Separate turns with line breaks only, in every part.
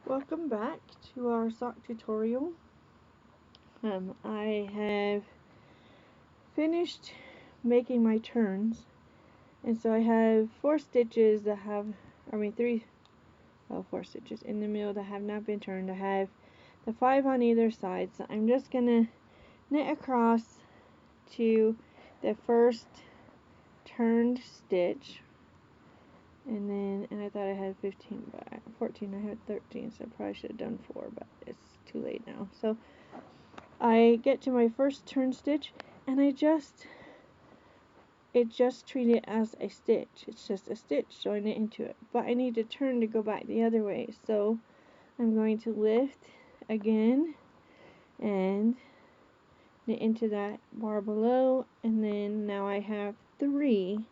Welcome back to our sock tutorial. I have finished making my turns, and so I have four stitches that have, four stitches in the middle that have not been turned. I have the 5 on either side, so I'm just gonna knit across to the first turned stitch, and I thought I had 15, but 14. I had 13, so I probably should have done 4, but it's too late now. So I get to my first turn stitch, and it just treat it as a stitch. It's just a stitch, join it into it. But I need to turn to go back the other way. So I'm going to lift again and knit into that bar below, and then now I have 3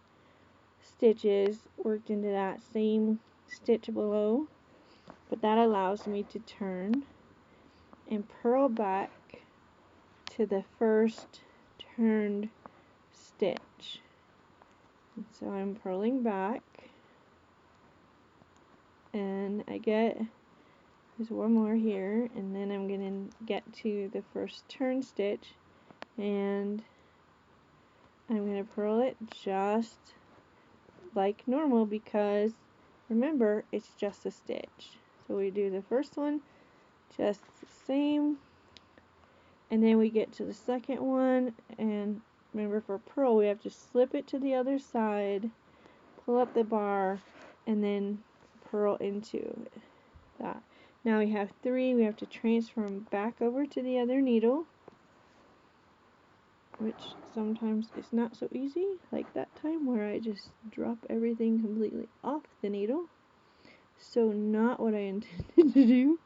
stitches worked into that same stitch below. But that allows me to turn and purl back to the first turned stitch. And so I'm purling back, and there's one more here, and then I'm going to get to the first turn stitch, and I'm going to purl it just like normal, because remember, it's just a stitch. So we do the first one just the same, and then we get to the second one, and remember, for purl we have to slip it to the other side, pull up the bar, and then purl into that. Now we have 3, we have to transfer them back over to the other needle, which sometimes is not so easy, like that time where I just drop everything completely off the needle. So not what I intended to do,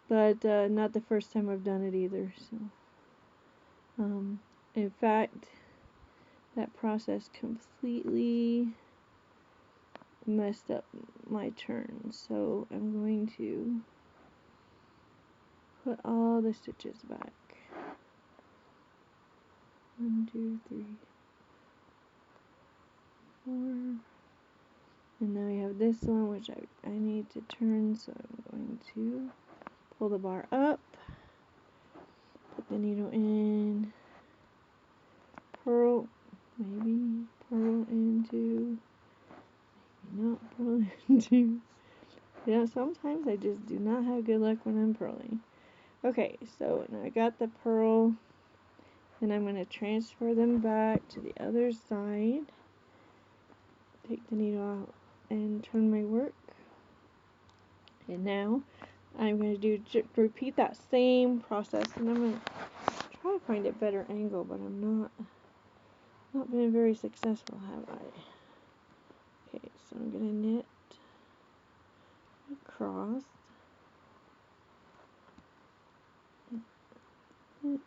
but not the first time I've done it either. So in fact, that process completely messed up my turn, so I'm going to put all the stitches back. 1, 2, 3, 4, and now we have this one, which I need to turn, so I'm going to pull the bar up, put the needle in, purl, maybe purl into, maybe not purl into. Yeah, sometimes I just do not have good luck when I'm purling. Okay, so now I got the purl, and I'm going to transfer them back to the other side, take the needle out, and turn my work. And now I'm going to repeat that same process, and I'm going to try to find a better angle, but I'm not been very successful, have I? Okay, so I'm going to knit across, knit,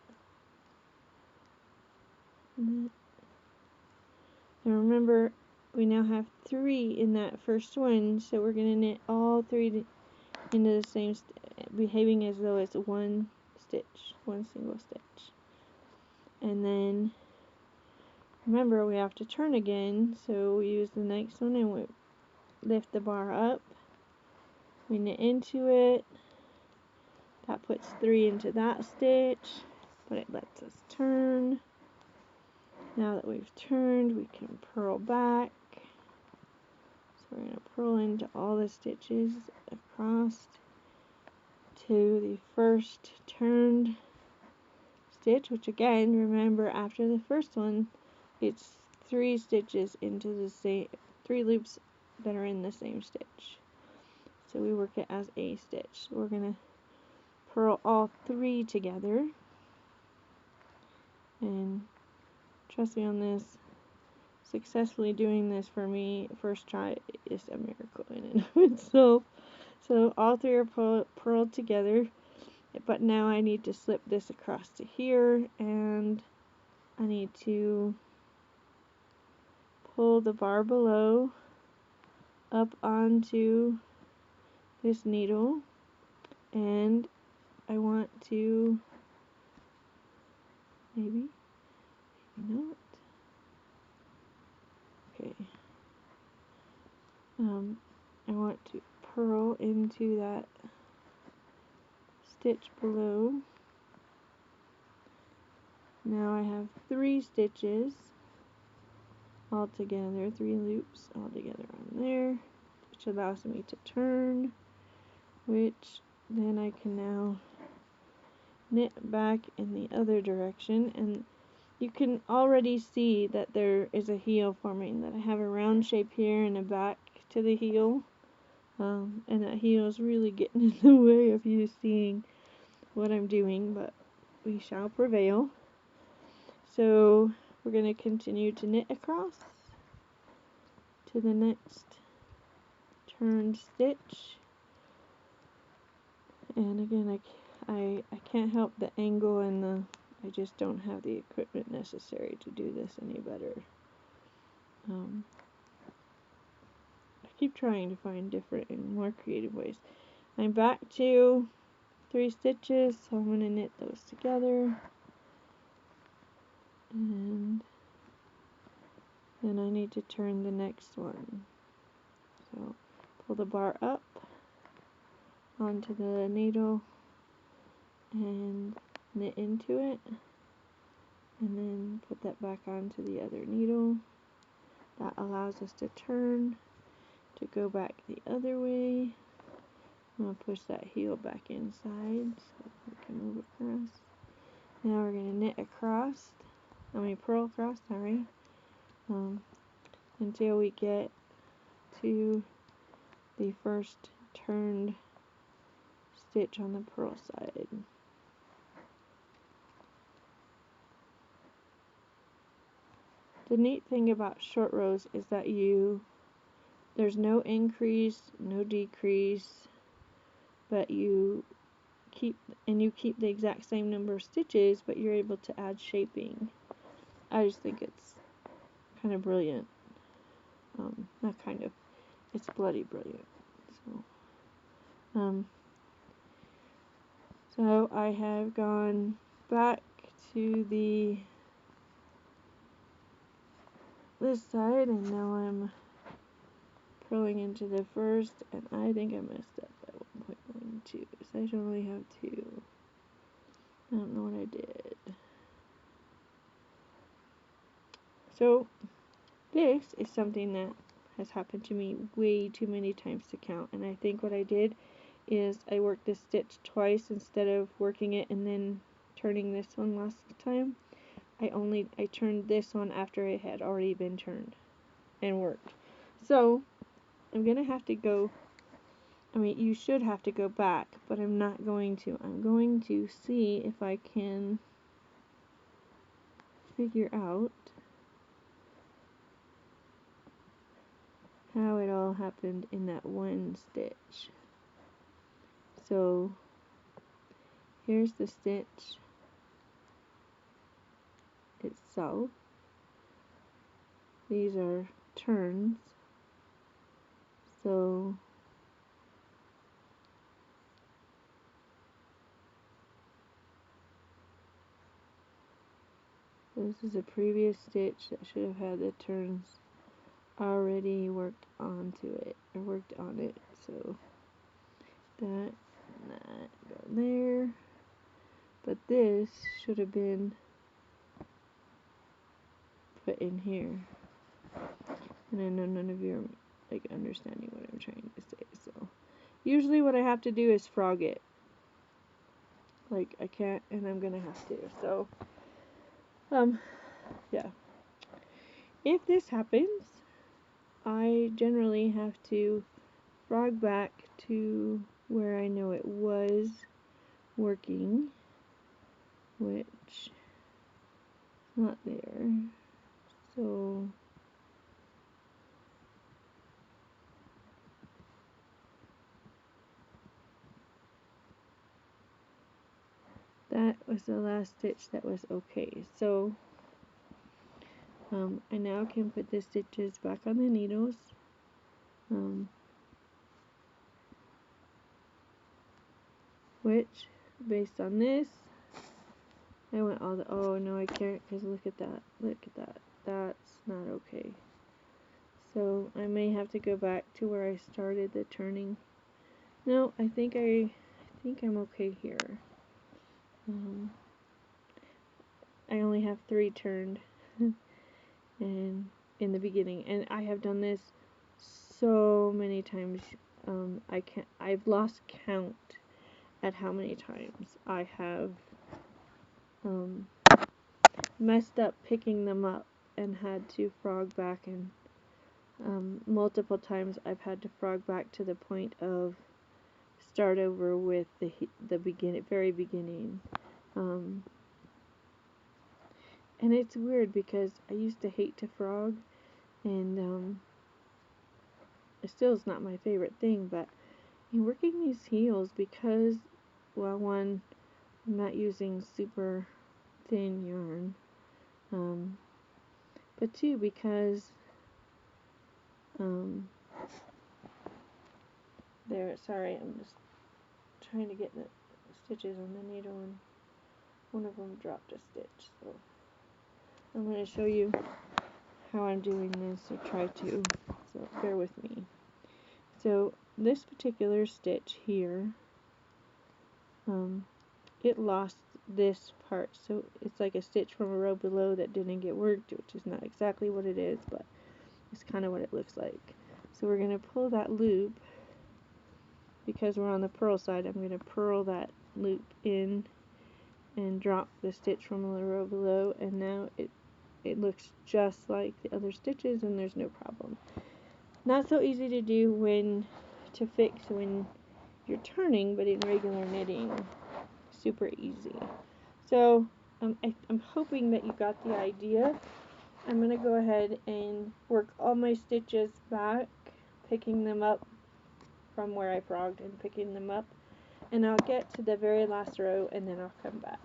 knit. And remember, we now have 3 in that first one, so we're going to knit all 3 into the same, behaving as though it's one stitch, one single stitch. And then remember, we have to turn again, so we use the next one and we lift the bar up, we knit into it, that puts 3 into that stitch, but it lets us turn. Now that we've turned, we can purl back. So we're going to purl into all the stitches across to the first turned stitch, which again, remember, after the first one, it's 3 stitches into the same, 3 loops that are in the same stitch. So we work it as a stitch. So we're going to purl all 3 together, and trust me on this, successfully doing this for me first try is a miracle in and of itself. So all 3 are purled together, but now I need to slip this across to here, and I need to pull the bar below up onto this needle, and I want to, maybe not, okay, I want to purl into that stitch below. Now I have 3 stitches all together, 3 loops all together on there, which allows me to turn, which then I can now knit back in the other direction, and you can already see that there is a heel forming, that I have a round shape here and a back to the heel, and that heel is really getting in the way of you seeing what I'm doing, but we shall prevail. So we're going to continue to knit across to the next turn stitch, and again I can't help the angle and I just don't have the equipment necessary to do this any better. I keep trying to find different and more creative ways. I'm back to 3 stitches, so I'm going to knit those together, and then I need to turn the next one. So pull the bar up onto the needle and knit into it, and then put that back onto the other needle. That allows us to turn to go back the other way. I'm going to push that heel back inside so we can move across. Now we're going to knit across, purl across, sorry, until we get to the first turned stitch on the purl side. The neat thing about short rows is that there's no increase, no decrease, but you keep the exact same number of stitches, but you're able to add shaping. I just think it's kind of brilliant. Not kind of, it's bloody brilliant. So I have gone back to this side, and now I'm purling into the first, and I think I messed up by 1.12, so I should only have 2. I don't know what I did. So this is something that has happened to me way too many times to count, and I think what I did is I worked this stitch twice instead of working it and then turning this one last time. I turned this one after it had already been turned and worked. So I'm gonna have to go, you should have to go back, but I'm not going to. I'm going to see if I can figure out how it all happened in that one stitch. So here's the stitch itself. These are turns. So this is a previous stitch that should have had the turns already worked on it. So that and that go there. But this should have been put in here. And I know none of you are understanding what I'm trying to say. So usually what I have to do is frog it. I can't, and I'm gonna have to. So yeah. If this happens, I generally have to frog back to where I know it was working, which is not there. So that was the last stitch that was okay. So I now can put the stitches back on the needles. Which, based on this, I went all the, oh no I can't, because look at that, that's not okay. So I may have to go back to where I started the turning. No, I think think I'm okay here. I only have 3 turned and in the beginning, and I have done this so many times. I've lost count at how many times I have messed up picking them up and had to frog back, and multiple times I've had to frog back to the point of start over with the very beginning. And it's weird because I used to hate to frog, and it still is not my favorite thing, but in working these heels, because, well, one, I'm not using super thin yarn, but two, because sorry, I'm just trying to get the stitches on the needle, and one of them dropped a stitch, so I'm going to show you how I'm doing this, or try to, so bear with me. So this particular stitch here, it lost this part, so it's like a stitch from a row below that didn't get worked, which is not exactly what it is, but it's kind of what it looks like. So we're going to pull that loop, because we're on the purl side, I'm going to purl that loop in and drop the stitch from the row below, and now it looks just like the other stitches, and there's no problem. Not so easy to do to fix when you're turning, but in regular knitting, super easy. So I'm hoping that you got the idea. I'm going to go ahead and work all my stitches back, picking them up from where I frogged and picking them up, and I'll get to the very last row and then I'll come back.